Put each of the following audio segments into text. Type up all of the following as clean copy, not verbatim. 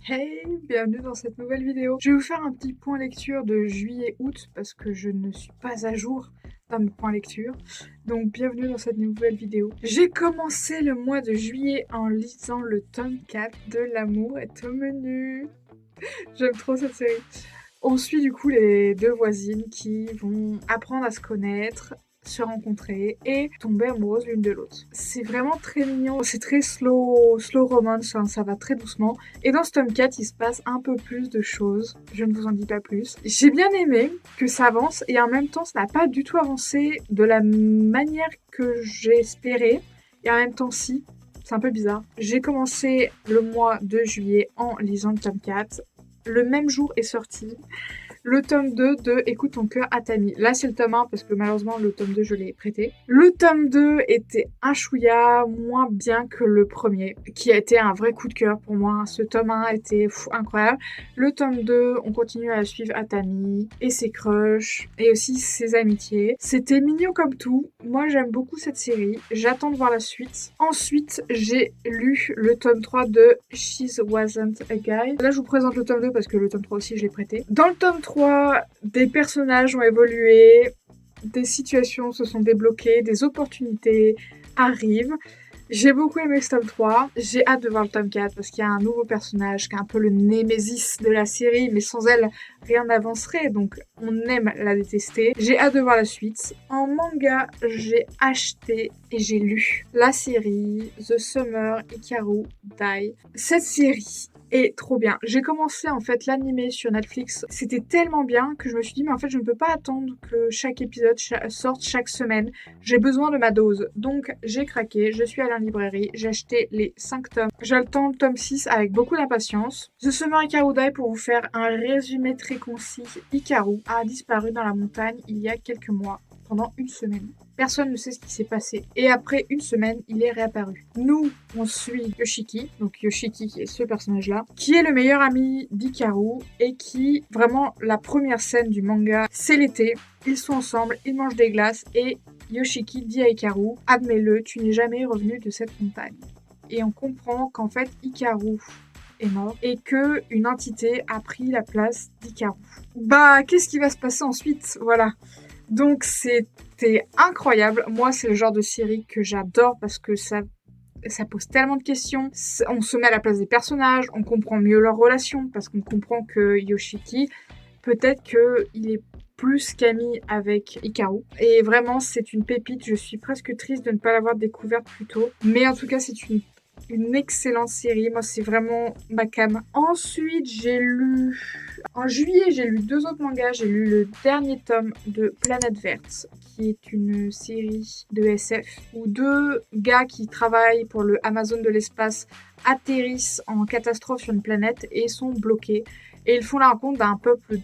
Hey, bienvenue dans cette nouvelle vidéo. Je vais vous faire un petit point lecture de juillet-août parce que je ne suis pas à jour dans mes points lecture. Donc bienvenue dans cette nouvelle vidéo. J'ai commencé le mois de juillet en lisant le tome 4 de L'amour est au menu. J'aime trop cette série. On suit du coup les deux voisines qui vont apprendre à se connaître, se rencontrer et tomber amoureuses l'une de l'autre. C'est vraiment très mignon, c'est très slow romance, hein, ça va très doucement. Et dans ce tome 4, il se passe un peu plus de choses, je ne vous en dis pas plus. J'ai bien aimé que ça avance et en même temps, ça n'a pas du tout avancé de la manière que j'ai espéré. Et en même temps, si, c'est un peu bizarre. J'ai commencé le mois de juillet en lisant le tome 4. Le même jour est sorti le tome 2 de Écoute ton cœur à Tammy. Là, c'est le tome 1 parce que malheureusement, le tome 2, je l'ai prêté. Le tome 2 était un chouïa moins bien que le premier, qui a été un vrai coup de cœur pour moi. Ce tome 1 était incroyable. Le tome 2, on continue à suivre Atami et ses crushs et aussi ses amitiés. C'était mignon comme tout. Moi, j'aime beaucoup cette série. J'attends de voir la suite. Ensuite, j'ai lu le tome 3 de She Wasn't a Guy. Là, je vous présente le tome 2 parce que le tome 3 aussi, je l'ai prêté. Dans le tome 3, des personnages ont évolué, des situations se sont débloquées, des opportunités arrivent. J'ai beaucoup aimé ce tome 3, j'ai hâte de voir le tome 4 parce qu'il y a un nouveau personnage qui est un peu le némésis de la série, mais sans elle, rien n'avancerait, donc on aime la détester. J'ai hâte de voir la suite. En manga, j'ai acheté et j'ai lu la série The Summer Hikaru Dai. Cette série est trop bien. J'ai commencé en fait l'animé sur Netflix. C'était tellement bien que je me suis dit mais en fait je ne peux pas attendre que chaque épisode sorte chaque semaine. J'ai besoin de ma dose. Donc j'ai craqué, je suis allée en librairie, j'ai acheté les 5 tomes. J'attends le tome 6 avec beaucoup d'impatience. The Summer Hikaru Dai, pour vous faire un résumé très concis, Hikaru a disparu dans la montagne il y a quelques mois, pendant une semaine. Personne ne sait ce qui s'est passé. Et après une semaine, il est réapparu. Nous, on suit Yoshiki, donc Yoshiki qui est ce personnage-là, qui est le meilleur ami d'Hikaru et qui, vraiment, la première scène du manga, c'est l'été. Ils sont ensemble, ils mangent des glaces et Yoshiki dit à Hikaru, admets-le, tu n'es jamais revenu de cette montagne. Et on comprend qu'en fait, Hikaru est mort et que une entité a pris la place d'Hikaru. Bah, qu'est-ce qui va se passer ensuite? Voilà. Donc c'était incroyable. Moi, c'est le genre de série que j'adore parce que ça pose tellement de questions. On se met à la place des personnages, on comprend mieux leurs relations parce qu'on comprend que Yoshiki, peut-être qu'il est plus qu'ami avec Hikaru. Et vraiment, c'est une pépite. Je suis presque triste de ne pas l'avoir découverte plus tôt. Mais en tout cas, c'est une excellente série. Moi, c'est vraiment ma came. Ensuite, en juillet, j'ai lu 2 autres mangas. J'ai lu le dernier tome de Planète Verte, qui est une série de SF où 2 gars qui travaillent pour le Amazon de l'espace atterrissent en catastrophe sur une planète et sont bloqués. Et ils font la rencontre d'un peuple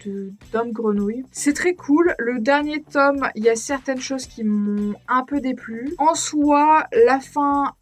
d'hommes grenouilles. C'est très cool. Le dernier tome, il y a certaines choses qui m'ont un peu déplu. En soi, la fin,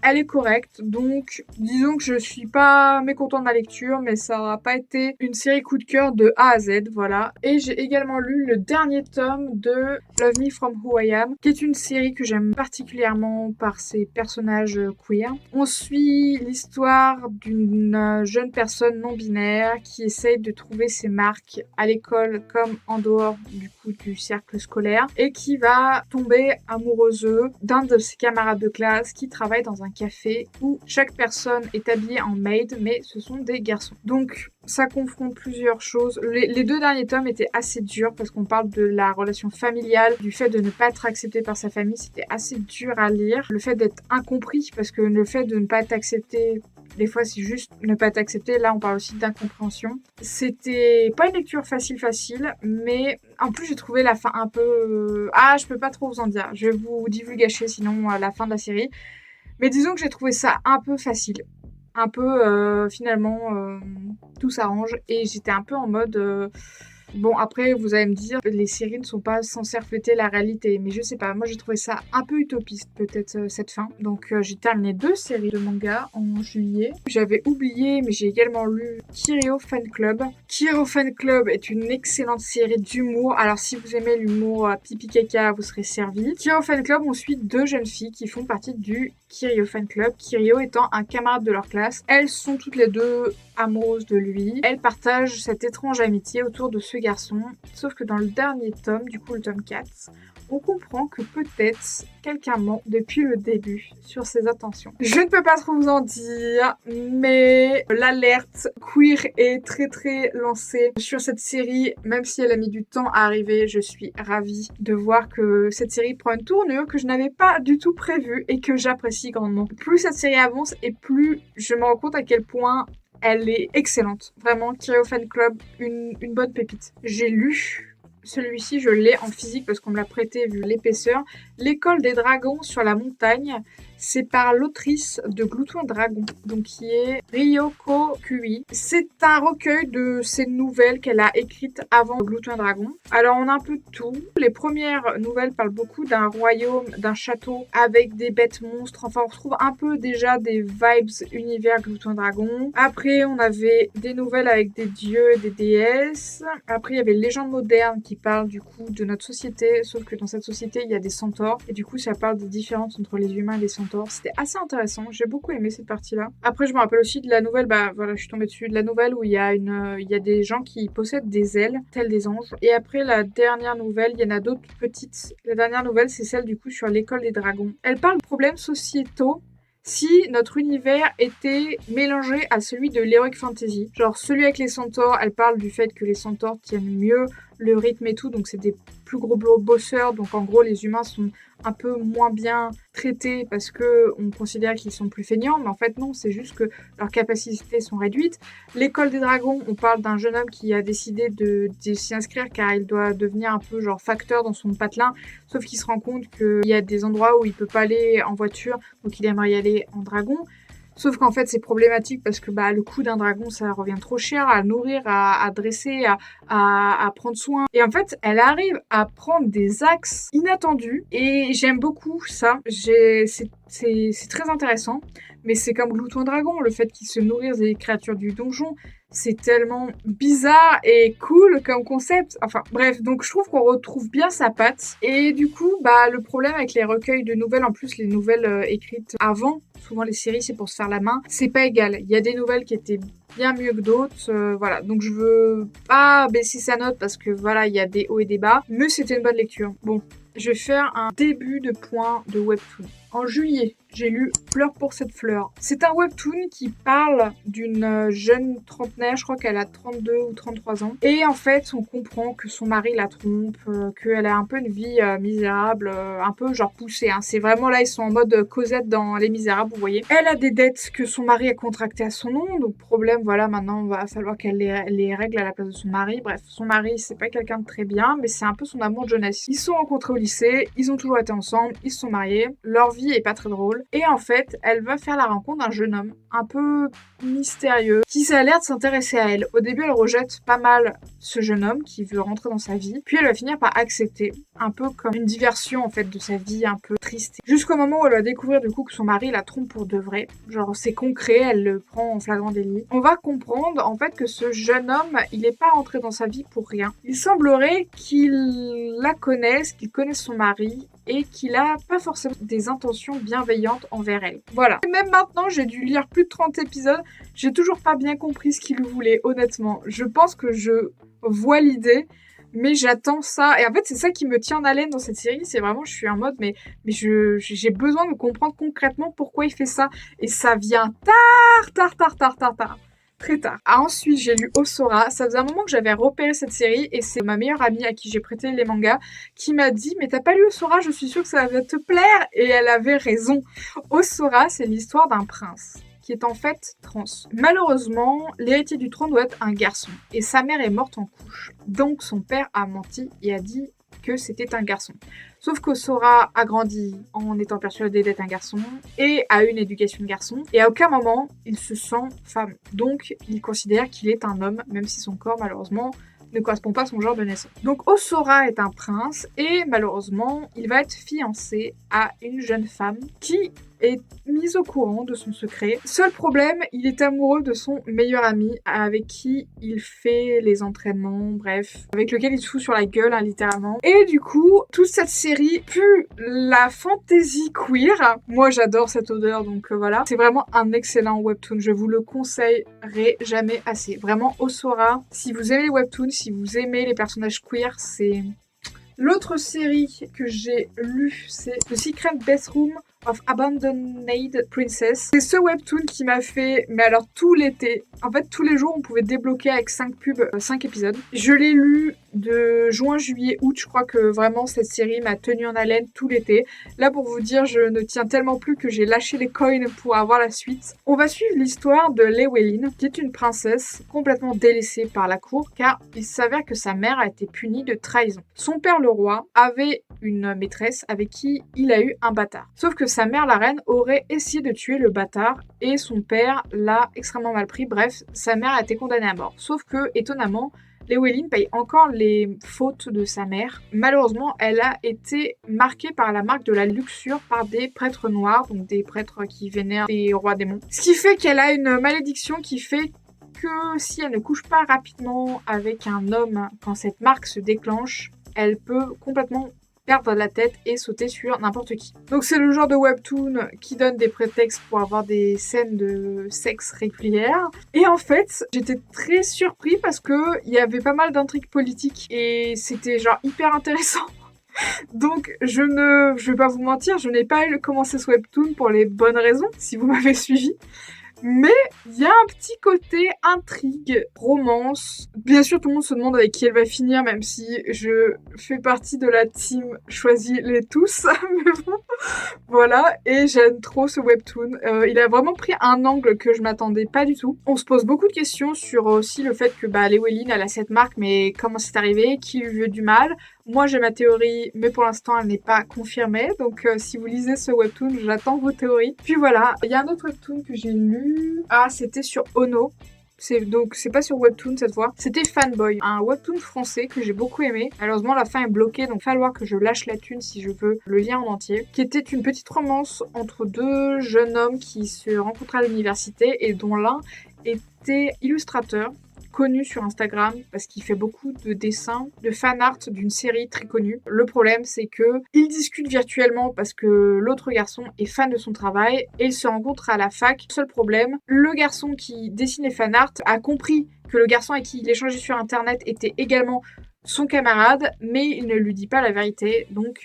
elle est correcte, donc disons que je suis pas mécontente de ma lecture, mais ça n'aura pas été une série coup de cœur de A à Z, voilà. Et j'ai également lu le dernier tome de Love Me From Who I Am, qui est une série que j'aime particulièrement par ses personnages queer. On suit l'histoire d'une jeune personne non binaire qui essaye de trouver ses marques à l'école comme en dehors du cercle scolaire et qui va tomber amoureuse d'un de ses camarades de classe qui travaille dans un café où chaque personne est habillée en maid, mais ce sont des garçons. Donc, ça confronte plusieurs choses. Les 2 derniers tomes étaient assez durs parce qu'on parle de la relation familiale, du fait de ne pas être accepté par sa famille, c'était assez dur à lire. Le fait d'être incompris, parce que le fait de ne pas être accepté, des fois c'est juste ne pas être accepté, là on parle aussi d'incompréhension. C'était pas une lecture facile, mais en plus j'ai trouvé la fin un peu... Ah, je peux pas trop vous en dire, je vais vous divulgacher sinon la fin de la série. Mais disons que j'ai trouvé ça un peu facile. Un peu, finalement, tout s'arrange. Et j'étais un peu en mode... Bon, après, vous allez me dire, les séries ne sont pas censées refléter la réalité. Mais je sais pas, moi j'ai trouvé ça un peu utopiste, peut-être, cette fin. Donc j'ai terminé 2 séries de mangas en juillet. J'avais oublié, mais j'ai également lu Kirio Fan Club. Kirio Fan Club est une excellente série d'humour. Alors si vous aimez l'humour pipi caca, vous serez servi. Kirio Fan Club, on suit 2 jeunes filles qui font partie du Kirio Fan Club, Kirio étant un camarade de leur classe. Elles sont toutes les deux amoureuses de lui. Elles partagent cette étrange amitié autour de ce garçon, sauf que dans le dernier tome, du coup le tome 4, on comprend que peut-être quelqu'un ment depuis le début sur ses intentions. Je ne peux pas trop vous en dire, mais l'alerte queer est très lancée sur cette série. Même si elle a mis du temps à arriver, je suis ravie de voir que cette série prend une tournure que je n'avais pas du tout prévue et que j'apprécie grandement. Plus cette série avance et plus je me rends compte à quel point elle est excellente. Vraiment, Kirio Fan Club, une bonne pépite. J'ai lu... Celui-ci, je l'ai en physique parce qu'on me l'a prêté vu l'épaisseur. L'école des dragons sur la montagne, c'est par l'autrice de Glouton et Dragon, donc qui est Ryoko Kui. C'est un recueil de ses nouvelles qu'elle a écrites avant Glouton et Dragon. Alors on a un peu de tout. Les premières nouvelles parlent beaucoup d'un royaume, d'un château avec des bêtes monstres. Enfin, on retrouve un peu déjà des vibes univers Glouton et Dragon. Après, on avait des nouvelles avec des dieux et des déesses. Après, il y avait Légendes modernes qui parlent du coup de notre société, sauf que dans cette société, il y a des centaures. Et du coup, ça parle des différences entre les humains et les centaures. C'était assez intéressant, j'ai beaucoup aimé cette partie-là. Après, je me rappelle aussi de la nouvelle, voilà, je suis tombée dessus, de la nouvelle où il y a des gens qui possèdent des ailes, tels des anges. Et après, la dernière nouvelle, il y en a d'autres petites. La dernière nouvelle, c'est celle du coup sur l'école des dragons. Elle parle de problèmes sociétaux si notre univers était mélangé à celui de l'heroic fantasy. Genre celui avec les centaures, elle parle du fait que les centaures tiennent mieux le rythme et tout, donc c'est des plus gros bosseurs, donc en gros les humains sont un peu moins bien traités parce que on considère qu'ils sont plus feignants, mais en fait non, c'est juste que leurs capacités sont réduites. L'école des dragons, on parle d'un jeune homme qui a décidé de s'y inscrire car il doit devenir un peu genre facteur dans son patelin, sauf qu'il se rend compte qu'il y a des endroits où il peut pas aller en voiture, donc il aimerait y aller en dragon. Sauf qu'en fait, c'est problématique parce que le coût d'un dragon, ça revient trop cher à nourrir, à dresser, à prendre soin. Et en fait, elle arrive à prendre des axes inattendus et j'aime beaucoup ça. C'est très intéressant. Mais c'est comme Glouton Dragon, le fait qu'ils se nourrissent des créatures du donjon. C'est tellement bizarre et cool comme concept. Enfin, bref, donc je trouve qu'on retrouve bien sa patte. Et du coup, le problème avec les recueils de nouvelles, en plus les nouvelles écrites avant, souvent les séries c'est pour se faire la main, c'est pas égal. Il y a des nouvelles qui étaient bien mieux que d'autres, voilà. Donc je veux pas baisser sa note parce que voilà, il y a des hauts et des bas, mais c'était une bonne lecture. Bon, je vais faire un début de point de webtoon. En juillet, j'ai lu Pleure pour cette fleur. C'est un webtoon qui parle d'une jeune trentenaire, je crois qu'elle a 32 ou 33 ans. Et en fait, on comprend que son mari la trompe, qu'elle a un peu une vie misérable, un peu genre poussée. Hein. C'est vraiment là, ils sont en mode Cosette dans Les Misérables, vous voyez. Elle a des dettes que son mari a contractées à son nom. Donc problème, voilà, maintenant, il va falloir qu'elle les règle à la place de son mari. Bref, son mari, c'est pas quelqu'un de très bien, mais c'est un peu son amour de jeunesse. Ils se sont rencontrés au lycée, ils ont toujours été ensemble, ils se sont mariés. Leur vie est pas très drôle. Et en fait, elle va faire la rencontre d'un jeune homme un peu mystérieux qui a l'air de s'intéresser à elle. Au début, elle rejette pas mal ce jeune homme qui veut rentrer dans sa vie. Puis elle va finir par accepter, un peu comme une diversion en fait de sa vie un peu triste. Jusqu'au moment où elle va découvrir du coup que son mari la trompe pour de vrai. Genre c'est concret, elle le prend en flagrant délit. On va comprendre en fait que ce jeune homme, il n'est pas rentré dans sa vie pour rien. Il semblerait qu'il la connaisse, qu'il connaisse son mari et qu'il a pas forcément des intentions bienveillantes envers elle. Voilà. Et même maintenant, j'ai dû lire plus de 30 épisodes, j'ai toujours pas bien compris ce qu'il voulait, honnêtement. Je pense que je vois l'idée, mais j'attends ça. Et en fait, c'est ça qui me tient en haleine dans cette série, c'est vraiment, je suis en mode, mais j'ai besoin de comprendre concrètement pourquoi il fait ça. Et ça vient tard. Très tard. Ensuite, j'ai lu Osora. Ça faisait un moment que j'avais repéré cette série et c'est ma meilleure amie à qui j'ai prêté les mangas qui m'a dit « Mais t'as pas lu Osora? Je suis sûre que ça va te plaire !» Et elle avait raison. Osora, c'est l'histoire d'un prince qui est en fait trans. Malheureusement, l'héritier du trône doit être un garçon et sa mère est morte en couche. Donc son père a menti et a dit que c'était un garçon. Sauf qu'Osora a grandi en étant persuadé d'être un garçon et a eu une éducation de garçon et à aucun moment il se sent femme. Donc il considère qu'il est un homme, même si son corps malheureusement ne correspond pas à son genre de naissance. Donc Osora est un prince et malheureusement il va être fiancé à une jeune femme qui est mise au courant de son secret. Seul problème, il est amoureux de son meilleur ami avec qui il fait les entraînements, bref, avec lequel il se fout sur la gueule, hein, littéralement. Et du coup, toute cette série pue la fantasy queer. Moi, j'adore cette odeur, donc voilà. C'est vraiment un excellent webtoon. Je vous le conseillerai jamais assez. Vraiment, Osora, si vous aimez les webtoons, si vous aimez les personnages queer, c'est... L'autre série que j'ai lue, c'est The Secret Bathroom of Abandoned Princess. C'est ce webtoon qui m'a fait, mais alors tout l'été. En fait, tous les jours, on pouvait débloquer avec 5 pubs, 5 épisodes. Je l'ai lu de juin, juillet, août. Je crois que vraiment cette série m'a tenue en haleine tout l'été. Là, pour vous dire, je ne tiens tellement plus que j'ai lâché les coins pour avoir la suite. On va suivre l'histoire de Llewellyn, qui est une princesse complètement délaissée par la cour, car il s'avère que sa mère a été punie de trahison. Son père, le roi, avait une maîtresse avec qui il a eu un bâtard. Sauf que sa mère, la reine, aurait essayé de tuer le bâtard et son père l'a extrêmement mal pris. Bref, sa mère a été condamnée à mort. Sauf que, étonnamment, Llewellyn paye encore les fautes de sa mère. Malheureusement, elle a été marquée par la marque de la luxure par des prêtres noirs, donc des prêtres qui vénèrent des rois démons. Ce qui fait qu'elle a une malédiction qui fait que si elle ne couche pas rapidement avec un homme quand cette marque se déclenche, elle peut complètement perdre la tête et sauter sur n'importe qui. Donc c'est le genre de webtoon qui donne des prétextes pour avoir des scènes de sexe régulières. Et en fait, j'étais très surpris parce que il y avait pas mal d'intrigues politiques et c'était genre hyper intéressant. Donc je vais pas vous mentir, je n'ai pas commencé ce webtoon pour les bonnes raisons, si vous m'avez suivi. Mais il y a un petit côté intrigue, romance. Bien sûr, tout le monde se demande avec qui elle va finir, même si je fais partie de la team choisis-les tous. Mais bon, voilà. Et j'aime trop ce webtoon. Il a vraiment pris un angle que je m'attendais pas du tout. On se pose beaucoup de questions sur aussi le fait que Llewellyn, elle a cette marque, mais comment c'est arrivé, qui lui veut du mal. Moi, j'ai ma théorie, mais pour l'instant, elle n'est pas confirmée. Donc, si vous lisez ce webtoon, j'attends vos théories. Puis voilà, il y a un autre webtoon que j'ai lu. Ah, c'était sur Ono. Donc, c'est pas sur Webtoon cette fois. C'était Fanboy, un webtoon français que j'ai beaucoup aimé. Malheureusement, la fin est bloquée, donc il va falloir que je lâche la thune si je veux le lien en entier. Qui était une petite romance entre deux jeunes hommes qui se rencontraient à l'université et dont l'un était illustrateur, connu sur Instagram parce qu'il fait beaucoup de dessins, de fan art d'une série très connue. Le problème, c'est que ils discutent virtuellement parce que l'autre garçon est fan de son travail et ils se rencontrent à la fac. Seul problème, le garçon qui dessine les fan art a compris que le garçon avec qui il échangeait sur internet était également son camarade, mais il ne lui dit pas la vérité. Donc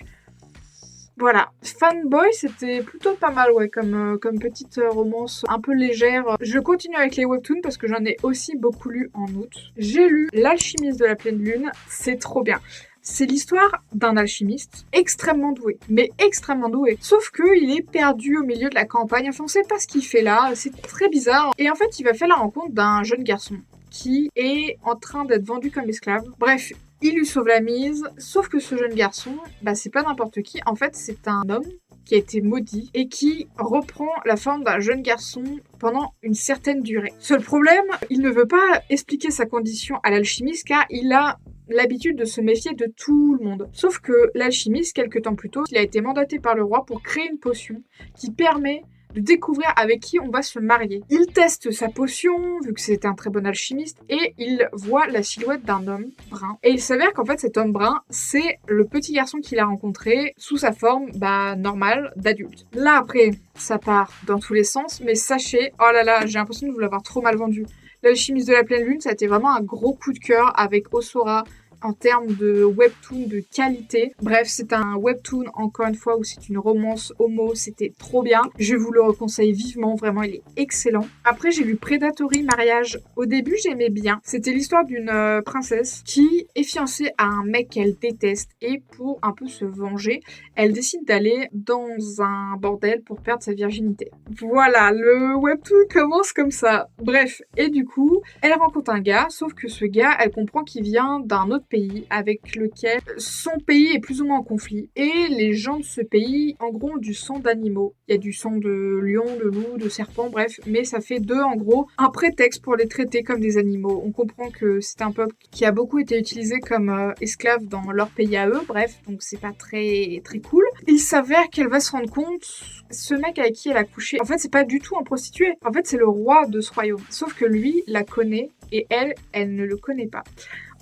voilà, Fanboy, c'était plutôt pas mal, ouais, comme petite romance un peu légère. Je continue avec les webtoons parce que j'en ai aussi beaucoup lu en août. J'ai lu L'Alchimiste de la pleine lune, c'est trop bien. C'est l'histoire d'un alchimiste extrêmement doué, mais extrêmement doué. Sauf qu'il est perdu au milieu de la campagne, enfin on sait pas ce qu'il fait là, c'est très bizarre. Et en fait, il va faire la rencontre d'un jeune garçon qui est en train d'être vendu comme esclave. Bref, il lui sauve la mise, sauf que ce jeune garçon, c'est pas n'importe qui. En fait, c'est un homme qui a été maudit et qui reprend la forme d'un jeune garçon pendant une certaine durée. Seul problème, il ne veut pas expliquer sa condition à l'alchimiste car il a l'habitude de se méfier de tout le monde. Sauf que l'alchimiste, quelques temps plus tôt, il a été mandaté par le roi pour créer une potion qui permet de découvrir avec qui on va se marier. Il teste sa potion, vu que c'est un très bon alchimiste, et il voit la silhouette d'un homme brun. Et il s'avère qu'en fait, cet homme brun, c'est le petit garçon qu'il a rencontré sous sa forme, normale, d'adulte. Là, après, ça part dans tous les sens, mais sachez, oh là là, j'ai l'impression de vous l'avoir trop mal vendu. L'Alchimiste de la pleine lune, ça a été vraiment un gros coup de cœur avec Osora, en termes de webtoon de qualité. Bref, c'est un webtoon, encore une fois, où c'est une romance homo, c'était trop bien. Je vous le reconseille vivement, vraiment, il est excellent. Après, j'ai lu Predatory Mariage. Au début, j'aimais bien. C'était l'histoire d'une princesse qui est fiancée à un mec qu'elle déteste et pour un peu se venger, elle décide d'aller dans un bordel pour perdre sa virginité. Voilà, le webtoon commence comme ça. Bref, et du coup, elle rencontre un gars, sauf que ce gars, elle comprend qu'il vient d'un autre pays avec lequel son pays est plus ou moins en conflit. Et les gens de ce pays, en gros, ont du sang d'animaux. Il y a du sang de lion, de loup, de serpent, bref. Mais ça fait d'eux, en gros, un prétexte pour les traiter comme des animaux. On comprend que c'est un peuple qui a beaucoup été utilisé comme esclaves dans leur pays à eux, bref. Donc c'est pas très, très cool. Il s'avère qu'elle va se rendre compte, ce mec avec qui elle a couché, en fait, c'est pas du tout un prostitué. En fait, c'est le roi de ce royaume. Sauf que lui la connaît et elle ne le connaît pas.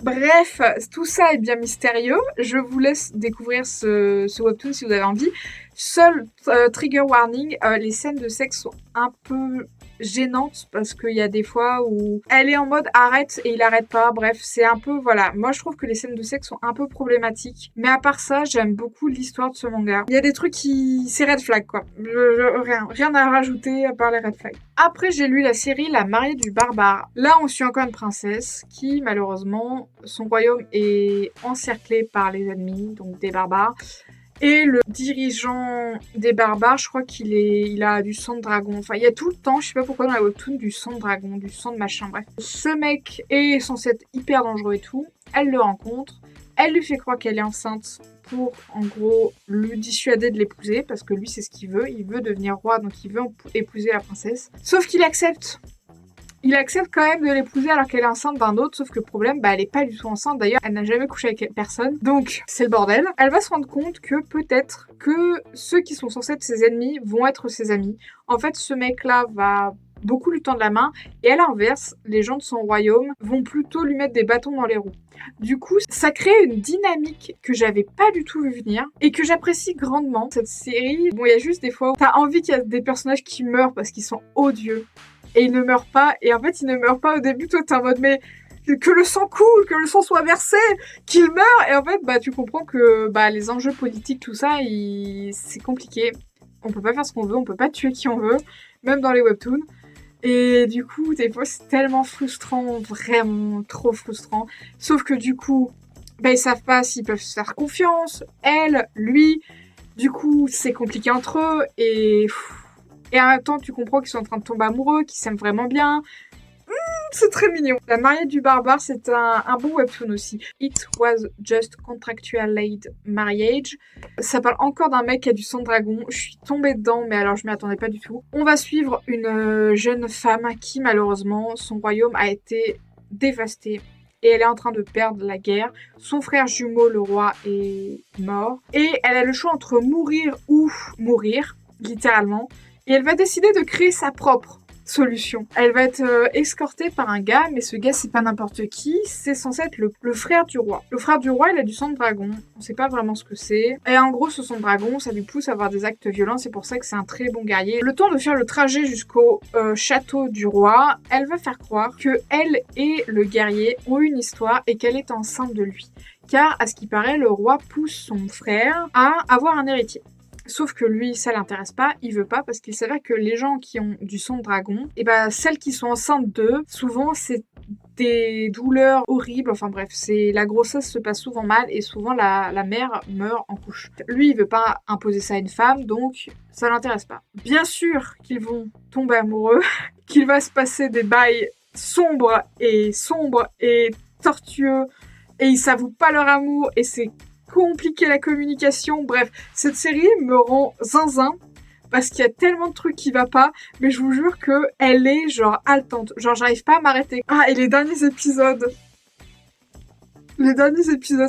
Bref, tout ça est bien mystérieux. Je vous laisse découvrir ce webtoon si vous avez envie. Seul trigger warning, les scènes de sexe sont un peu gênantes parce qu'il y a des fois où elle est en mode arrête et il arrête pas. Bref, c'est un peu, voilà. Moi, je trouve que les scènes de sexe sont un peu problématiques. Mais à part ça, j'aime beaucoup l'histoire de ce manga. Il y a des trucs qui... c'est red flag, quoi. Rien à rajouter à part les red flags. Après, j'ai lu la série La mariée du barbare. Là, on suit encore une princesse qui, malheureusement, son royaume est encerclé par les ennemis, donc des barbares. Et le dirigeant des barbares, je crois il a du sang de dragon. Enfin, il y a tout le temps, je sais pas pourquoi dans la webtoon, du sang de dragon, du sang de machin, bref. Ce mec est censé être hyper dangereux et tout. Elle le rencontre. Elle lui fait croire qu'elle est enceinte pour, en gros, lui dissuader de l'épouser, parce que lui, c'est ce qu'il veut. Il veut devenir roi, donc il veut épouser la princesse. Sauf qu'il accepte. Il accepte quand même de l'épouser alors qu'elle est enceinte d'un autre, sauf que le problème, elle est pas du tout enceinte. D'ailleurs, elle n'a jamais couché avec personne. Donc, c'est le bordel. Elle va se rendre compte que peut-être que ceux qui sont censés être ses ennemis vont être ses amis. En fait, ce mec-là va beaucoup lui tendre la main, et à l'inverse, les gens de son royaume vont plutôt lui mettre des bâtons dans les roues. Du coup, ça crée une dynamique que j'avais pas du tout vu venir, et que j'apprécie grandement. Cette série, bon, il y a juste des fois où t'as envie qu'il y a des personnages qui meurent parce qu'ils sont odieux. Et il ne meurt pas, et en fait, il ne meurt pas au début, toi, t'es en mode, mais que le sang coule, que le sang soit versé, qu'il meure, et en fait, tu comprends que, les enjeux politiques, tout ça, c'est compliqué. On peut pas faire ce qu'on veut, on peut pas tuer qui on veut, même dans les webtoons. Et du coup, des fois, c'est tellement frustrant, vraiment trop frustrant. Sauf que du coup, ils savent pas s'ils peuvent se faire confiance, elle, lui, du coup, c'est compliqué entre eux, et en même temps, tu comprends qu'ils sont en train de tomber amoureux, qu'ils s'aiment vraiment bien. C'est très mignon. La mariée du barbare, c'est un bon webtoon aussi. It was just contractual-late marriage. Ça parle encore d'un mec qui a du sang de dragon. Je suis tombée dedans, mais alors je m'y attendais pas du tout. On va suivre une jeune femme qui, malheureusement, son royaume a été dévasté. Et elle est en train de perdre la guerre. Son frère jumeau, le roi, est mort. Et elle a le choix entre mourir ou mourir, littéralement. Et elle va décider de créer sa propre solution. Elle va être escortée par un gars, mais ce gars, c'est pas n'importe qui, c'est censé être le frère du roi. Le frère du roi, il a du sang de dragon, on sait pas vraiment ce que c'est. Et en gros, ce sang de dragon, ça lui pousse à avoir des actes violents, c'est pour ça que c'est un très bon guerrier. Le temps de faire le trajet jusqu'au château du roi, elle va faire croire que elle et le guerrier ont une histoire et qu'elle est enceinte de lui. Car, à ce qui paraît, le roi pousse son frère à avoir un héritier. Sauf que lui, ça l'intéresse pas, il veut pas, parce qu'il s'avère que les gens qui ont du sang de dragon, celles qui sont enceintes d'eux, souvent c'est des douleurs horribles, enfin bref, la grossesse se passe souvent mal, et souvent la mère meurt en couche. Lui, il veut pas imposer ça à une femme, donc ça l'intéresse pas. Bien sûr qu'ils vont tomber amoureux, qu'il va se passer des bails sombres et tortueux, et ils s'avouent pas leur amour, et c'est compliquer la communication. Bref, cette série me rend zinzin parce qu'il y a tellement de trucs qui va pas, mais je vous jure que elle est genre haletante. Genre, j'arrive pas à m'arrêter. Ah, et les derniers épisodes,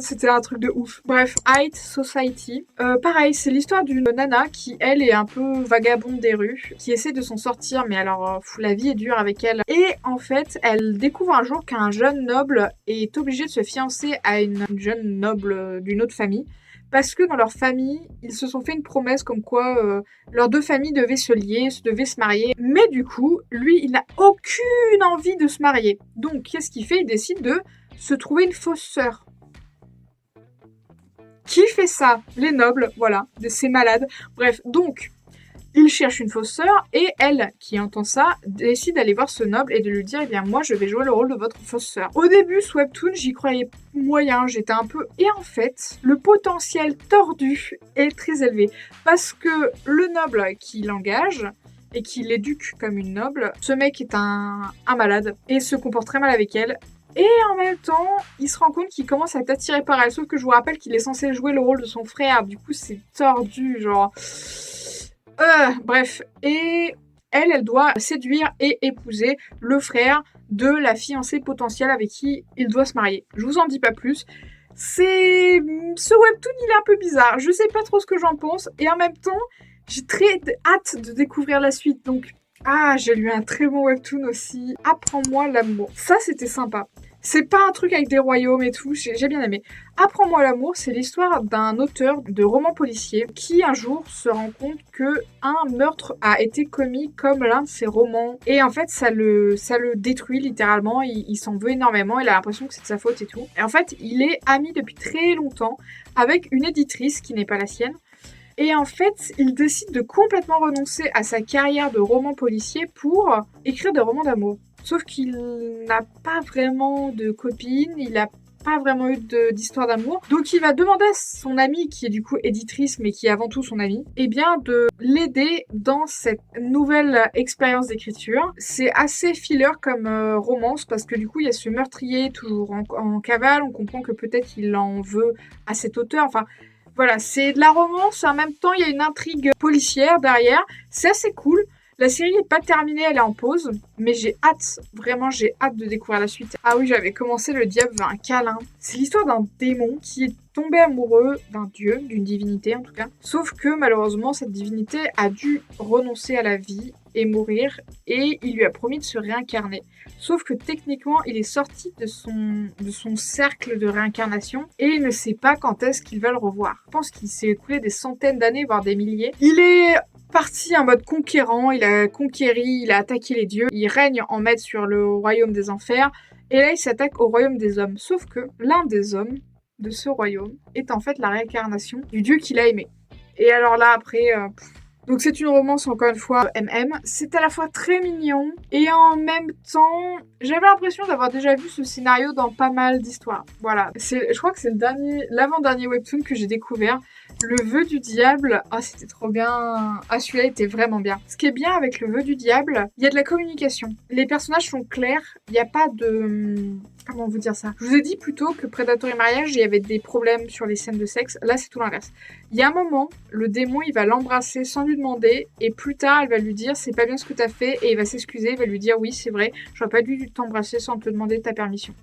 c'était un truc de ouf. Bref, High Society. Pareil, c'est l'histoire d'une nana qui, elle, est un peu vagabonde des rues, qui essaie de s'en sortir, mais alors, la vie est dure avec elle. Et en fait, elle découvre un jour qu'un jeune noble est obligé de se fiancer à une jeune noble d'une autre famille, parce que dans leur famille, ils se sont fait une promesse comme quoi leurs deux familles devaient se lier, devaient se marier. Mais du coup, lui, il n'a aucune envie de se marier. Donc, qu'est-ce qu'il fait? Il décide de se trouver une fausse sœur. Qui fait ça? Les nobles, voilà, ces malades. Bref, donc, il cherche une fausse sœur, et elle, qui entend ça, décide d'aller voir ce noble et de lui dire, moi, je vais jouer le rôle de votre fausse sœur. Au début, ce webtoon, j'y croyais moyen, j'étais un peu... Et en fait, le potentiel tordu est très élevé, parce que le noble qui l'engage et qui l'éduque comme une noble, ce mec est un malade, et se comporte très mal avec elle. Et en même temps, il se rend compte qu'il commence à être attiré par elle. Sauf que je vous rappelle qu'il est censé jouer le rôle de son frère. Du coup, c'est tordu, genre... bref. Et elle doit séduire et épouser le frère de la fiancée potentielle avec qui il doit se marier. Je vous en dis pas plus. Ce webtoon, il est un peu bizarre. Je sais pas trop ce que j'en pense. Et en même temps, j'ai très hâte de découvrir la suite. Donc, j'ai lu un très bon webtoon aussi. Apprends-moi l'amour. Ça, c'était sympa. C'est pas un truc avec des royaumes et tout, j'ai bien aimé. Apprends-moi l'amour, c'est l'histoire d'un auteur de romans policiers qui un jour se rend compte que un meurtre a été commis comme l'un de ses romans. Et en fait, ça le détruit littéralement, il s'en veut énormément, il a l'impression que c'est de sa faute et tout. Et en fait, il est ami depuis très longtemps avec une éditrice qui n'est pas la sienne. Et en fait, il décide de complètement renoncer à sa carrière de roman policier pour écrire des romans d'amour. Sauf qu'il n'a pas vraiment de copine, il n'a pas vraiment eu d'histoire d'amour. Donc il va demander à son amie, qui est du coup éditrice, mais qui est avant tout son amie, eh bien de l'aider dans cette nouvelle expérience d'écriture. C'est assez filler comme romance, parce que du coup il y a ce meurtrier toujours en cavale, on comprend que peut-être il en veut à cet auteur, enfin... Voilà, c'est de la romance, en même temps il y a une intrigue policière derrière, c'est assez cool. La série n'est pas terminée, elle est en pause, mais j'ai hâte, vraiment j'ai hâte de découvrir la suite. Ah oui, j'avais commencé Le Diable veut un câlin. C'est l'histoire d'un démon qui est tombé amoureux d'un dieu, d'une divinité en tout cas. Sauf que malheureusement, cette divinité a dû renoncer à la vie et mourir, et il lui a promis de se réincarner. Sauf que techniquement, il est sorti de son cercle de réincarnation, et il ne sait pas quand est-ce qu'il va le revoir. Je pense qu'il s'est écoulé des centaines d'années, voire des milliers. Il est parti en mode conquérant, il a conquéri, il a attaqué les dieux, il règne en maître sur le royaume des enfers, et là il s'attaque au royaume des hommes. Sauf que l'un des hommes de ce royaume est en fait la réincarnation du dieu qu'il a aimé. Et alors là après... Donc c'est une romance encore une fois MM. C'est à la fois très mignon et en même temps, j'avais l'impression d'avoir déjà vu ce scénario dans pas mal d'histoires. Voilà, je crois que c'est l'avant-dernier webtoon que j'ai découvert. Le vœu du diable, c'était trop bien. Celui-là était vraiment bien. Ce qui est bien avec le vœu du diable, il y a de la communication. Les personnages sont clairs, il n'y a pas de... Comment vous dire ça? Je vous ai dit plutôt que Prédateur et Mariage, il y avait des problèmes sur les scènes de sexe. Là, c'est tout l'inverse. Il y a un moment, le démon, il va l'embrasser sans lui demander, et plus tard, elle va lui dire c'est pas bien ce que t'as fait, et il va s'excuser, il va lui dire oui, c'est vrai, j'aurais pas dû t'embrasser sans te demander ta permission.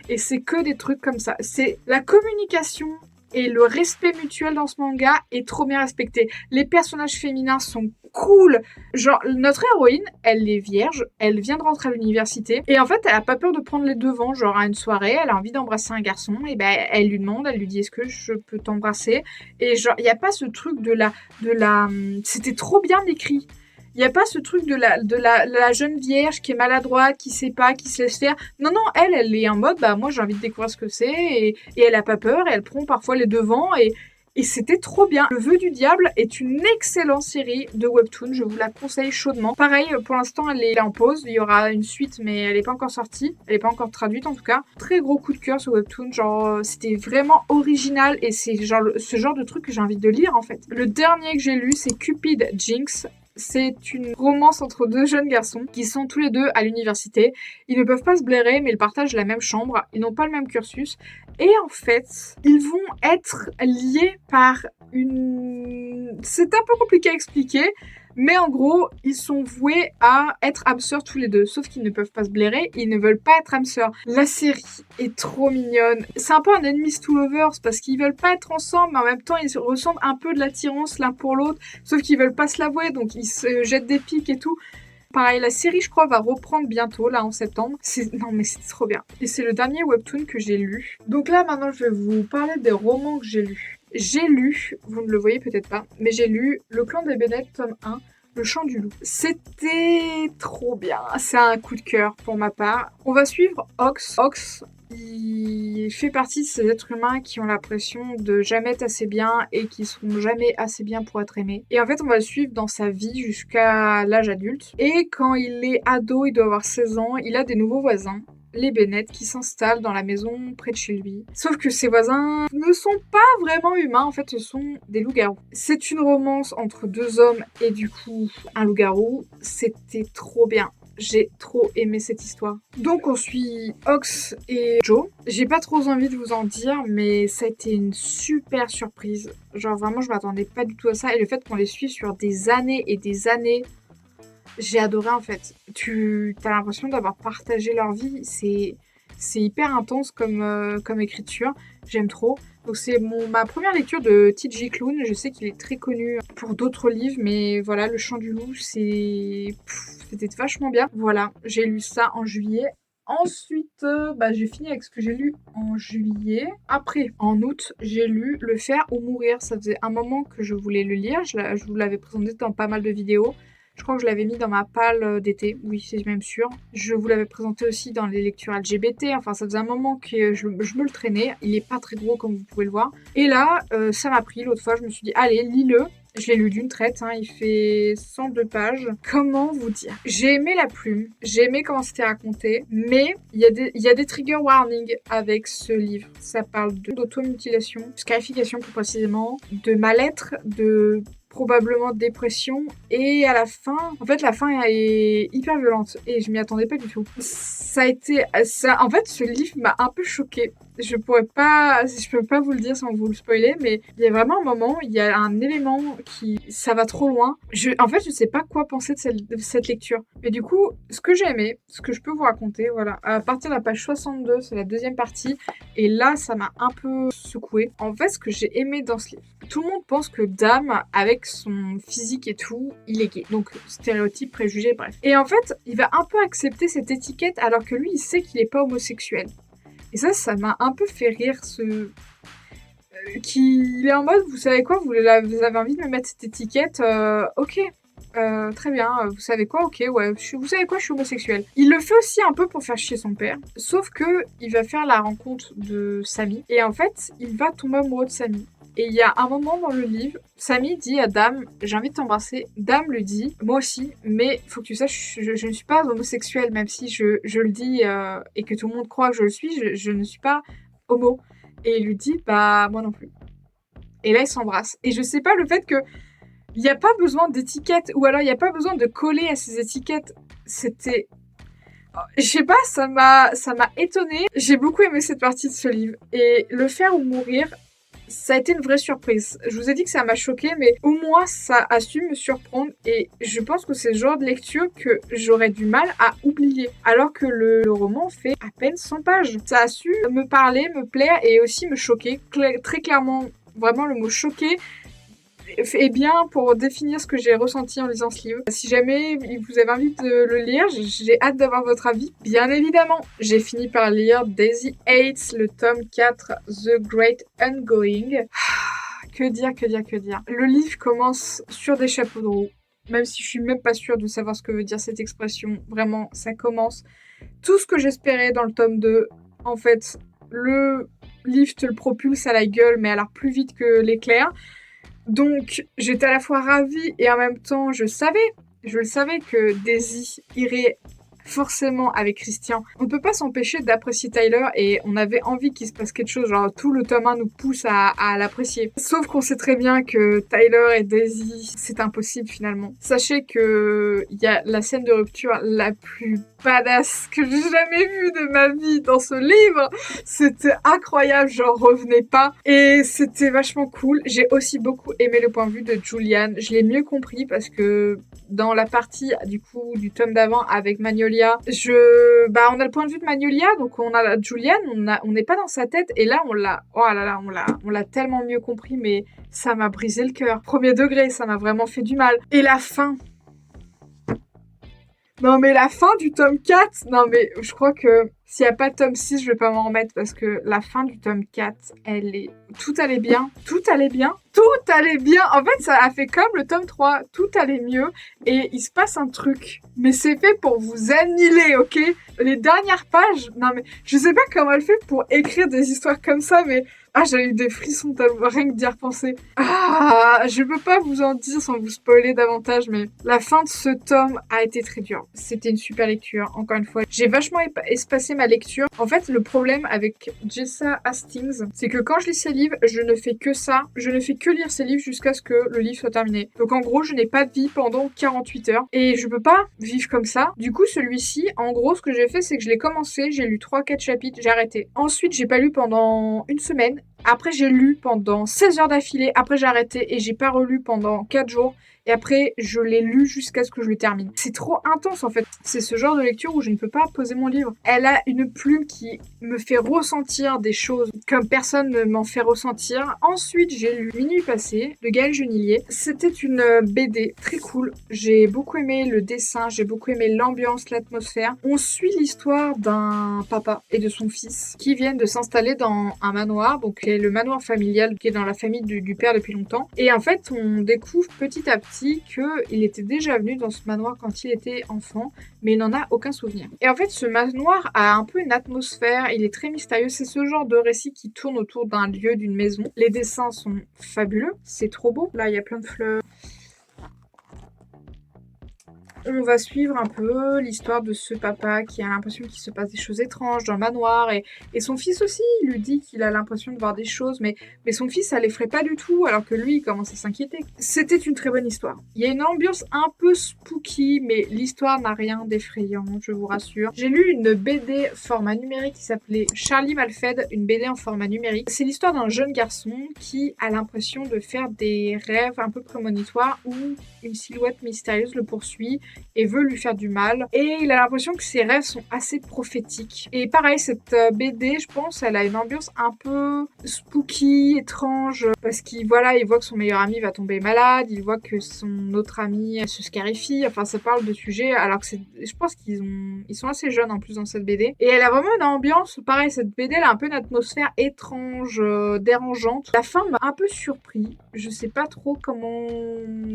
Et c'est que des trucs comme ça. C'est la communication et le respect mutuel dans ce manga est trop bien respecté. Les personnages féminins sont cool. Genre, notre héroïne, elle est vierge, elle vient de rentrer à l'université, et en fait, elle a pas peur de prendre les devants. Genre, à une soirée, elle a envie d'embrasser un garçon, et ben, elle lui demande, elle lui dit, est-ce que je peux t'embrasser? Et genre, il y a pas ce truc de la... C'était trop bien écrit. Il n'y a pas ce truc de la jeune vierge qui est maladroite, qui sait pas, qui se laisse faire. Non, elle est en mode, moi j'ai envie de découvrir ce que c'est, et elle a pas peur, et elle prend parfois les devants, et c'était trop bien. Le Vœu du Diable est une excellente série de webtoon, je vous la conseille chaudement. Pareil, pour l'instant elle est en pause, il y aura une suite, mais elle n'est pas encore sortie, elle n'est pas encore traduite en tout cas. Très gros coup de cœur ce webtoon, genre c'était vraiment original, et c'est genre ce genre de truc que j'ai envie de lire en fait. Le dernier que j'ai lu, c'est Cupid Jinx. C'est une romance entre deux jeunes garçons qui sont tous les deux à l'université. Ils ne peuvent pas se blairer, mais ils partagent la même chambre. Ils n'ont pas le même cursus. Et en fait, ils vont être liés par une... C'est un peu compliqué à expliquer, mais en gros, ils sont voués à être âmes sœurs tous les deux. Sauf qu'ils ne peuvent pas se blairer, ils ne veulent pas être âmes sœurs. La série est trop mignonne. C'est un peu un enemies to lovers, parce qu'ils veulent pas être ensemble, mais en même temps, ils ressentent un peu de l'attirance l'un pour l'autre. Sauf qu'ils veulent pas se l'avouer, donc ils se jettent des pics et tout. Pareil, la série, je crois, va reprendre bientôt, là, en septembre. Non, mais c'est trop bien. Et c'est le dernier webtoon que j'ai lu. Donc là, maintenant, je vais vous parler des romans que j'ai lus. J'ai lu, vous ne le voyez peut-être pas, mais j'ai lu Le Clan des Bennett, tome 1, Le Chant du Loup. C'était trop bien. C'est un coup de cœur pour ma part. On va suivre Ox. Ox, il fait partie de ces êtres humains qui ont l'impression de jamais être assez bien et qui seront jamais assez bien pour être aimés. Et en fait, on va le suivre dans sa vie jusqu'à l'âge adulte. Et quand il est ado, il doit avoir 16 ans, il a des nouveaux voisins, les Bennett, qui s'installent dans la maison près de chez lui. Sauf que ces voisins ne sont pas vraiment humains, en fait, ce sont des loups-garous. C'est une romance entre deux hommes et du coup un loup-garou. C'était trop bien. j'ai trop aimé cette histoire. Donc on suit Ox et Joe. J'ai pas trop envie de vous en dire, mais ça a été une super surprise. Genre vraiment, je m'attendais pas du tout à ça. Et le fait qu'on les suive sur des années et des années, j'ai adoré en fait. Tu as l'impression d'avoir partagé leur vie. C'est hyper intense comme écriture. J'aime trop. Donc c'est ma première lecture de T.J. Klune. Je sais qu'il est très connu pour d'autres livres, mais voilà, Le Chant du Loup, c'était vachement bien. Voilà, j'ai lu ça en juillet. Ensuite, j'ai fini avec ce que j'ai lu en juillet. Après, en août, j'ai lu Le Faire ou Mourir. Ça faisait un moment que je voulais le lire. Je vous l'avais présenté dans pas mal de vidéos. Je crois que je l'avais mis dans ma palle d'été, oui, c'est même sûr. Je vous l'avais présenté aussi dans les lectures LGBT, enfin ça faisait un moment que je me le traînais. Il est pas très gros comme vous pouvez le voir. Et là, ça m'a pris, l'autre fois je me suis dit, allez, lis-le. Je l'ai lu d'une traite, hein, il fait 102 pages. Comment vous dire? J'ai aimé la plume, j'ai aimé comment c'était raconté, mais il y a des trigger warnings avec ce livre. Ça parle d'automutilation, de scarification plus précisément, de mal-être, de probablement dépression, et à la fin, en fait la fin est hyper violente et je m'y attendais pas du tout. En fait ce livre m'a un peu choquée. Je peux pas vous le dire sans vous le spoiler, mais il y a vraiment un moment, il y a un élément ça va trop loin. En fait je sais pas quoi penser de cette lecture. Mais du coup, ce que j'ai aimé, ce que je peux vous raconter, voilà, à partir de la page 62, c'est la deuxième partie, et là ça m'a un peu secouée. En fait, ce que j'ai aimé dans ce livre, tout le monde pense que Dame, avec son physique et tout, il est gay. Donc, stéréotype, préjugé, bref. Et en fait, il va un peu accepter cette étiquette alors que lui, il sait qu'il est pas homosexuel. Et ça m'a un peu fait rire, qu'il est en mode, vous savez quoi, vous avez envie de me mettre cette étiquette, ok. Très bien, vous savez quoi, ok, ouais, vous savez quoi, je suis homosexuel. Il le fait aussi un peu pour faire chier son père, sauf que il va faire la rencontre de Sammy, et en fait, il va tomber amoureux de Sammy. Et il y a un moment dans le livre, Sammy dit à Dame, j'ai envie de t'embrasser. Dame lui dit, moi aussi, mais faut que tu saches, je ne suis pas homosexuelle, même si je le dis et que tout le monde croit que je le suis, je ne suis pas homo. Et il lui dit, bah moi non plus. Et là, ils s'embrassent. Et je sais pas, le fait que il n'y a pas besoin d'étiquettes, ou alors il n'y a pas besoin de coller à ces étiquettes, c'était... Je sais pas, ça m'a étonnée. J'ai beaucoup aimé cette partie de ce livre. Et Le Faire ou Mourir, ça a été une vraie surprise. Je vous ai dit que ça m'a choquée, mais au moins ça a su me surprendre et je pense que c'est le genre de lecture que j'aurais du mal à oublier. Alors que le roman fait à peine 100 pages. Ça a su me parler, me plaire et aussi me choquer. Très clairement, vraiment le mot choquer est bien pour définir ce que j'ai ressenti en lisant ce livre. Si jamais vous avez envie de le lire, j'ai hâte d'avoir votre avis, bien évidemment. J'ai fini par lire Daisy Hates, le tome 4, The Great Ungoing. Que dire, que dire, que dire. Le livre commence sur des chapeaux de roue, même si je suis même pas sûre de savoir ce que veut dire cette expression. Vraiment, ça commence. Tout ce que j'espérais dans le tome 2, en fait, le livre te le propulse à la gueule, mais alors plus vite que l'éclair. Donc, j'étais à la fois ravie et en même temps, je le savais que Daisy irait forcément avec Christian. On ne peut pas s'empêcher d'apprécier Tyler et on avait envie qu'il se passe quelque chose, genre tout le tome 1 nous pousse à l'apprécier. Sauf qu'on sait très bien que Tyler et Daisy, c'est impossible finalement. Sachez que il y a la scène de rupture la plus badass que j'ai jamais vue de ma vie dans ce livre. C'était incroyable, j'en revenais pas. Et c'était vachement cool. J'ai aussi beaucoup aimé le point de vue de Julian. Je l'ai mieux compris parce que dans la partie du coup du tome d'avant avec Magnolia, on a le point de vue de Magnolia, donc on a Julian, on n'est pas dans sa tête et là on l'a tellement mieux compris, mais ça m'a brisé le cœur. Premier degré, ça m'a vraiment fait du mal. Et la fin. Non mais la fin du tome 4, non mais je crois que s'il n'y a pas de tome 6, je vais pas m'en remettre parce que la fin du tome 4, tout allait bien. En fait, ça a fait comme le tome 3, tout allait mieux et il se passe un truc. Mais c'est fait pour vous annihiler, ok? Les dernières pages, non mais je sais pas comment elle fait pour écrire des histoires comme ça, mais j'ai eu des frissons rien que d'y repenser. Je peux pas vous en dire sans vous spoiler davantage, mais la fin de ce tome a été très dure. C'était une super lecture, encore une fois. J'ai vachement espacé ma ma lecture. En fait, le problème avec Jessa Hastings, c'est que quand je lis ses livres, je ne fais que ça. Je ne fais que lire ses livres jusqu'à ce que le livre soit terminé. Donc en gros, je n'ai pas de vie pendant 48 heures. Et je peux pas vivre comme ça. Du coup, celui-ci, en gros, ce que j'ai fait, c'est que je l'ai commencé, j'ai lu 3-4 chapitres, j'ai arrêté. Ensuite, j'ai pas lu pendant une semaine. Après, j'ai lu pendant 16 heures d'affilée. Après, j'ai arrêté et j'ai pas relu pendant 4 jours. Et après, je l'ai lu jusqu'à ce que je le termine. C'est trop intense, en fait. C'est ce genre de lecture où je ne peux pas poser mon livre. Elle a une plume qui me fait ressentir des choses comme personne ne m'en fait ressentir. Ensuite, j'ai lu Minuit passé de Gaël Genillier. C'était une BD très cool. J'ai beaucoup aimé le dessin, j'ai beaucoup aimé l'ambiance, l'atmosphère. On suit l'histoire d'un papa et de son fils qui viennent de s'installer dans un manoir, donc qui est le manoir familial qui est dans la famille du père depuis longtemps. Et en fait, on découvre petit à petit qu'il était déjà venu dans ce manoir quand il était enfant, mais il n'en a aucun souvenir. Et en fait, ce manoir a un peu une atmosphère, il est très mystérieux. C'est ce genre de récit qui tourne autour d'un lieu, d'une maison. Les dessins sont fabuleux, c'est trop beau. Là, il y a plein de fleurs. On va suivre un peu l'histoire de ce papa qui a l'impression qu'il se passe des choses étranges dans le manoir et son fils aussi, il lui dit qu'il a l'impression de voir des choses mais son fils ça l'effraie pas du tout alors que lui il commence à s'inquiéter. C'était une très bonne histoire. Il y a une ambiance un peu spooky mais l'histoire n'a rien d'effrayant, je vous rassure. J'ai lu une BD format numérique qui s'appelait Charlie Malfed, une BD en format numérique. C'est l'histoire d'un jeune garçon qui a l'impression de faire des rêves un peu prémonitoires où une silhouette mystérieuse le poursuit et veut lui faire du mal. Et il a l'impression que ses rêves sont assez prophétiques. Et pareil, cette BD, je pense, elle a une ambiance un peu spooky, étrange, parce qu'il voilà, il voit que son meilleur ami va tomber malade, il voit que son autre ami se scarifie, enfin ça parle de sujets, alors que je pense ils sont assez jeunes en plus dans cette BD. Et elle a vraiment une ambiance, pareil, cette BD, elle a un peu une atmosphère étrange, dérangeante. La fin m'a un peu surpris, je sais pas trop comment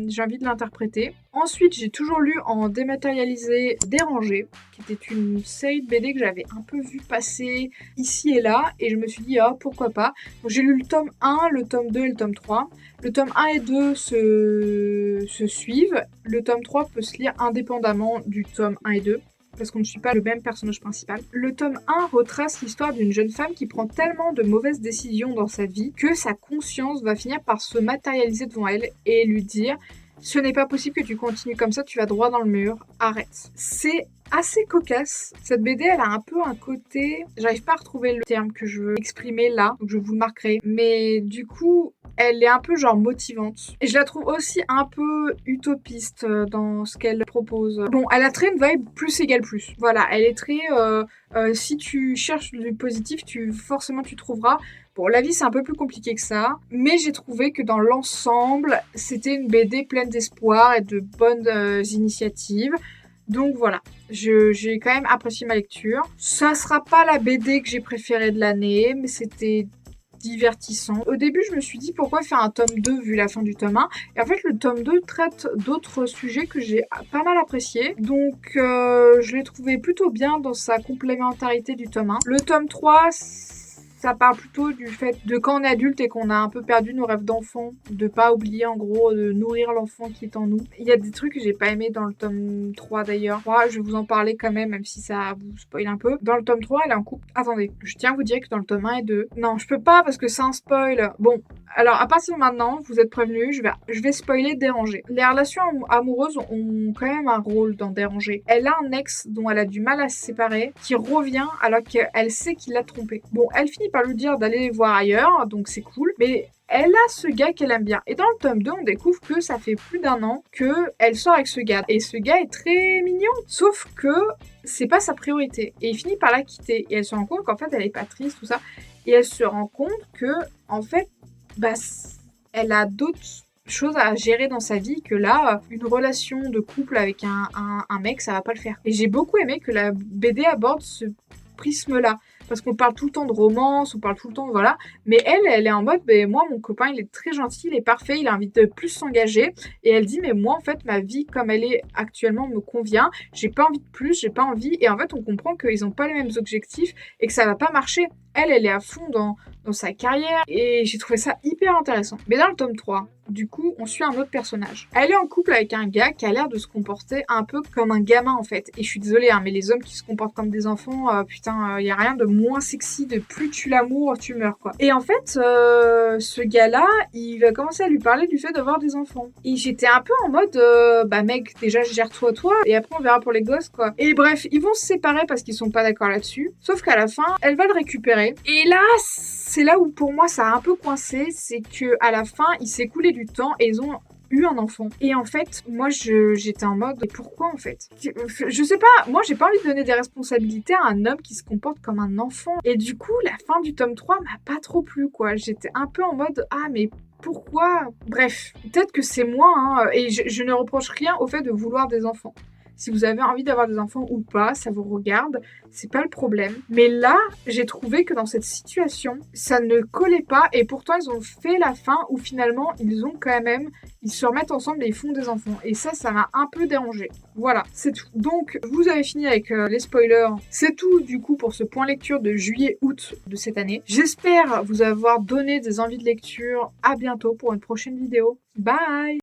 j'ai envie de l'interpréter. Ensuite, j'ai toujours lu en dématérialisé Dérangé, qui était une série de BD que j'avais un peu vu passer ici et là, et je me suis dit, ah, pourquoi pas. Donc j'ai lu le tome 1, le tome 2 et le tome 3. Le tome 1 et 2 se suivent. Le tome 3 peut se lire indépendamment du tome 1 et 2. Parce qu'on ne suit pas le même personnage principal. Le tome 1 retrace l'histoire d'une jeune femme qui prend tellement de mauvaises décisions dans sa vie que sa conscience va finir par se matérialiser devant elle et lui dire « Ce n'est pas possible que tu continues comme ça, tu vas droit dans le mur, arrête ». C'est assez cocasse. Cette BD, elle a un peu un côté... J'arrive pas à retrouver le terme que je veux exprimer là, donc je vous le marquerai. Mais du coup, elle est un peu genre motivante. Et je la trouve aussi un peu utopiste dans ce qu'elle propose. Bon, elle a très une vibe plus égale plus. Voilà, elle est très... si tu cherches du positif, forcément tu trouveras. Bon, la vie c'est un peu plus compliqué que ça, mais j'ai trouvé que dans l'ensemble, c'était une BD pleine d'espoir et de bonnes initiatives. Donc voilà, j'ai quand même apprécié ma lecture. Ça sera pas la BD que j'ai préférée de l'année, mais c'était divertissant. Au début, je me suis dit pourquoi faire un tome 2 vu la fin du tome 1. Et en fait, le tome 2 traite d'autres sujets que j'ai pas mal appréciés. Donc, je l'ai trouvé plutôt bien dans sa complémentarité du tome 1. Le tome 3, ça parle plutôt du fait de quand on est adulte et qu'on a un peu perdu nos rêves d'enfant, de pas oublier en gros de nourrir l'enfant qui est en nous. Il y a des trucs que j'ai pas aimé dans le tome 3 d'ailleurs. Moi, je vais vous en parler quand même si ça vous spoil un peu. Dans le tome 3, elle est en couple. Attendez, je tiens à vous dire que dans le tome 1 et 2... Non, je peux pas parce que c'est un spoil. Bon, alors à partir de maintenant, vous êtes prévenus, je vais spoiler Dérangé. Les relations amoureuses ont quand même un rôle dans Dérangé. Elle a un ex dont elle a du mal à se séparer, qui revient alors qu'elle sait qu'il l'a trompée. Bon, elle finit par lui dire d'aller voir ailleurs, donc c'est cool, mais elle a ce gars qu'elle aime bien. Et dans le tome 2, on découvre que ça fait plus d'1 an qu'elle sort avec ce gars. Et ce gars est très mignon, sauf que c'est pas sa priorité. Et il finit par la quitter. Et elle se rend compte qu'en fait, elle est pas triste, tout ça. Et elle se rend compte que, en fait, elle a d'autres choses à gérer dans sa vie que là, une relation de couple avec un mec, ça va pas le faire. Et j'ai beaucoup aimé que la BD aborde ce prisme-là. Parce qu'on parle tout le temps de romance, on parle tout le temps, voilà. Mais elle est en mode, moi, mon copain, il est très gentil, il est parfait, il a envie de plus s'engager. Et elle dit, mais moi, en fait, ma vie, comme elle est actuellement, me convient. J'ai pas envie de plus, j'ai pas envie. Et en fait, on comprend qu'ils ont pas les mêmes objectifs et que ça va pas marcher. Elle est à fond dans sa carrière. Et j'ai trouvé ça hyper intéressant. Mais dans le tome 3, Du coup, on suit un autre personnage. Elle est en couple avec un gars qui a l'air de se comporter un peu comme un gamin en fait. Et je suis désolée, hein, mais les hommes qui se comportent comme des enfants, putain, y a rien de moins sexy, de plus tu l'amour, tu meurs quoi. Et en fait, ce gars-là, il va commencer à lui parler du fait d'avoir des enfants. Et j'étais un peu en mode, bah mec, déjà gère-toi toi, et après on verra pour les gosses quoi. Et bref, ils vont se séparer parce qu'ils sont pas d'accord là-dessus. Sauf qu'à la fin, elle va le récupérer. Et là, c'est là où pour moi ça a un peu coincé, c'est que à la fin, il s'est écoulé du temps et ils ont eu un enfant. Et en fait, moi, j'étais en mode, mais pourquoi en fait? Je sais pas, moi, j'ai pas envie de donner des responsabilités à un homme qui se comporte comme un enfant. Et du coup, la fin du tome 3 m'a pas trop plu, quoi. J'étais un peu en mode, ah, mais pourquoi? Bref, peut-être que c'est moi, hein, et je ne reproche rien au fait de vouloir des enfants. Si vous avez envie d'avoir des enfants ou pas, ça vous regarde, c'est pas le problème. Mais là, j'ai trouvé que dans cette situation, ça ne collait pas et pourtant ils ont fait la fin où finalement ils ont quand même, ils se remettent ensemble et ils font des enfants. Et ça m'a un peu dérangé. Voilà, c'est tout. Donc, vous avez fini avec les spoilers. C'est tout du coup pour ce point lecture de juillet-août de cette année. J'espère vous avoir donné des envies de lecture. À bientôt pour une prochaine vidéo. Bye!